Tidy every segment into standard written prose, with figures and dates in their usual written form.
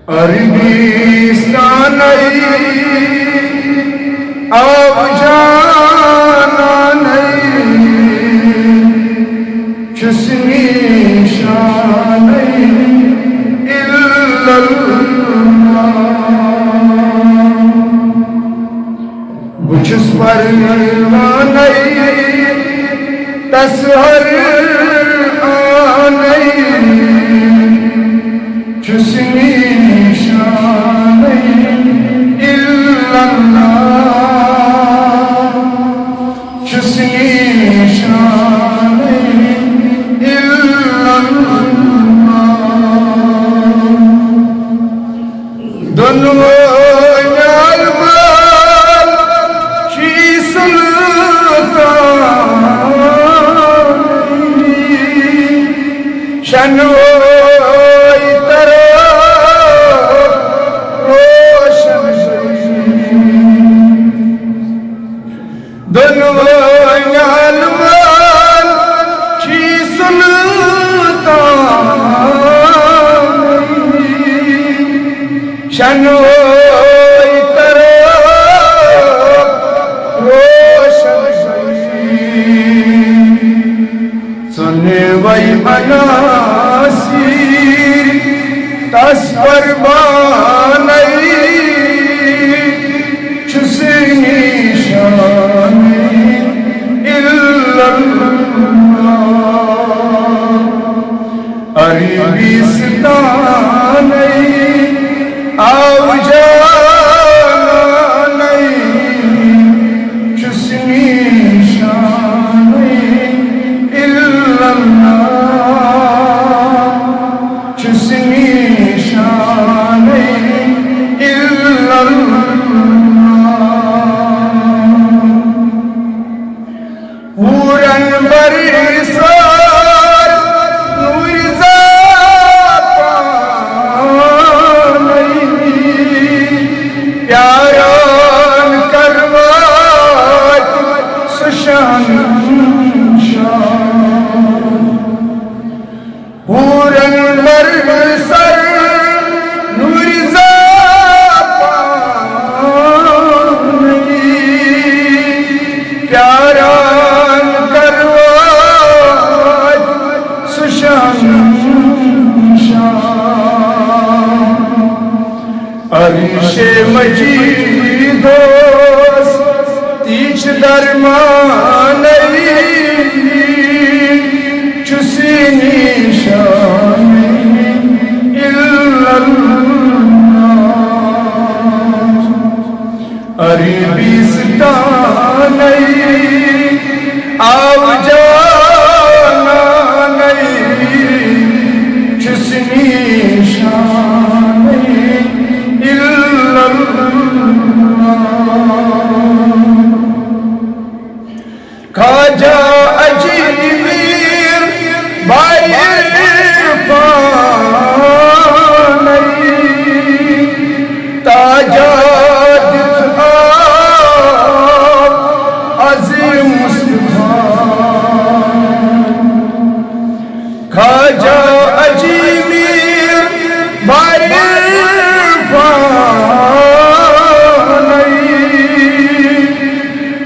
अरबीस्तान अब जाना नहीं चुस्नी शान बुझस परवान तसहर आनई चुस्नी शान इल्लल्लाह चुस्नी शान इल्लल्लाह दोनों शनोई तरो रोशन दोनों आलमान की सुल्तान शनोई तरो रोशन सुने वही बना तस परवान चुस्नी शान इल्लल्लाह अरबीस्तान अब जाना चुस्नी शान इल्लल्लाह चुस्नी प्यारान करवात सुशान पूरन बरसर नूरिजा प्यारान करवात सुशान अरिशे मजीदोस तीच दरमान चुस्नी शान इल्लल्लाह अरबीस्तान अब जाना चुस्नी शान खाजा अजीमीर भाई ताजा अजीम खाजा अजीमीर भाई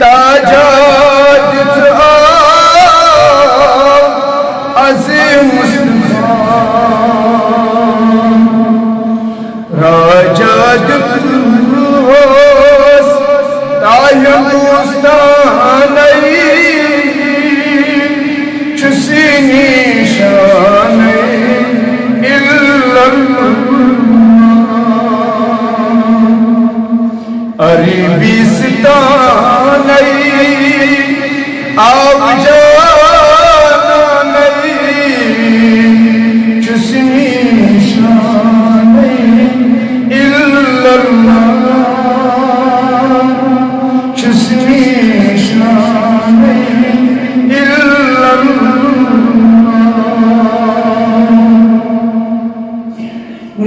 ताजा राजा तायुस्तान चुस्नी शान इल्लल्लाह अरबीस्तान अब जाना चुस्नी शान इल्लल्लाह चुस्नी शान इल्लल्लाह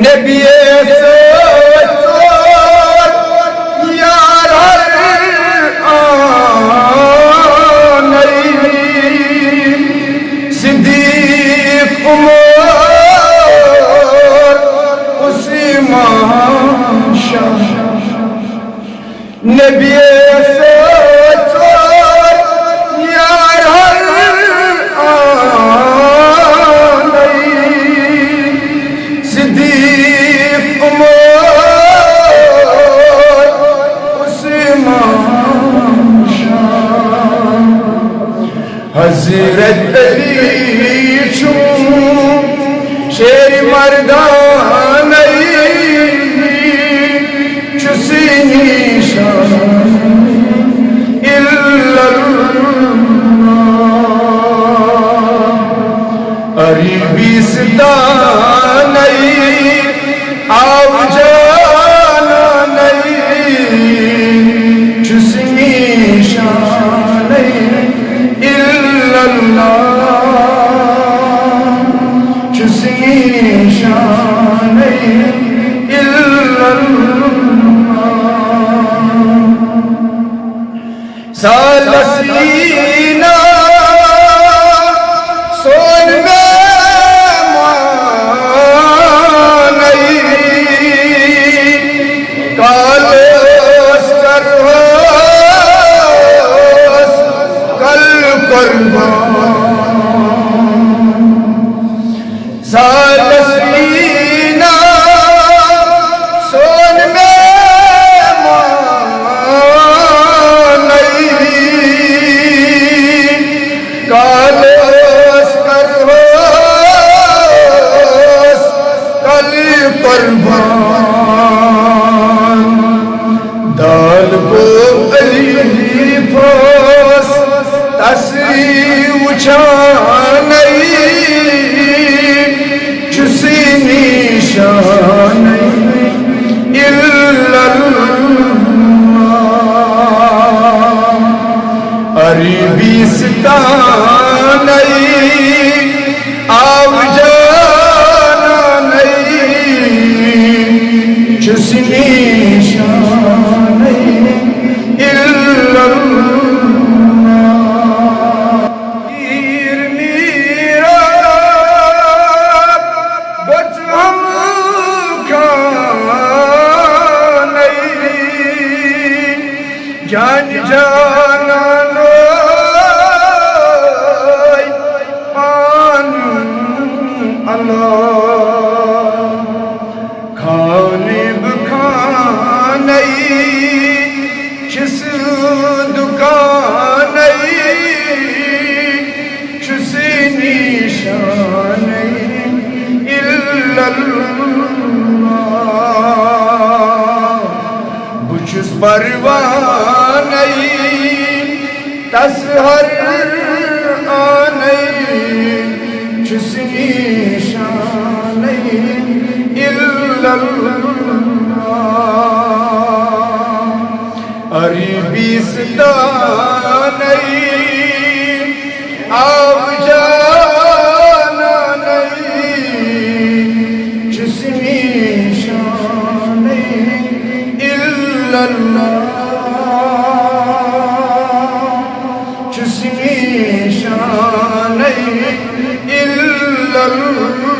नबी यार सिद्दीक उमर उसी manşah Nebiye sotar yar har anay Siddiq Umar Osman Şah Hazret Ali çum şer merdan Arabistan nahi av jana nahi Çüsni şan illallah Çüsni şan illallah Salasina son Salasina son manai kalos karhos kal qurban dal ko ali fos tasri uçanay Nişan illallah Arabistan av jana Çüsni şan illallah Can canan oy an Allah Khanib khanay kis dukanay Çüsi nişan illallah Buçuz parvanay tashar anay Çüsni şan illallah Arabistan av jana Çüsni şan illallah Çüsni şan illallah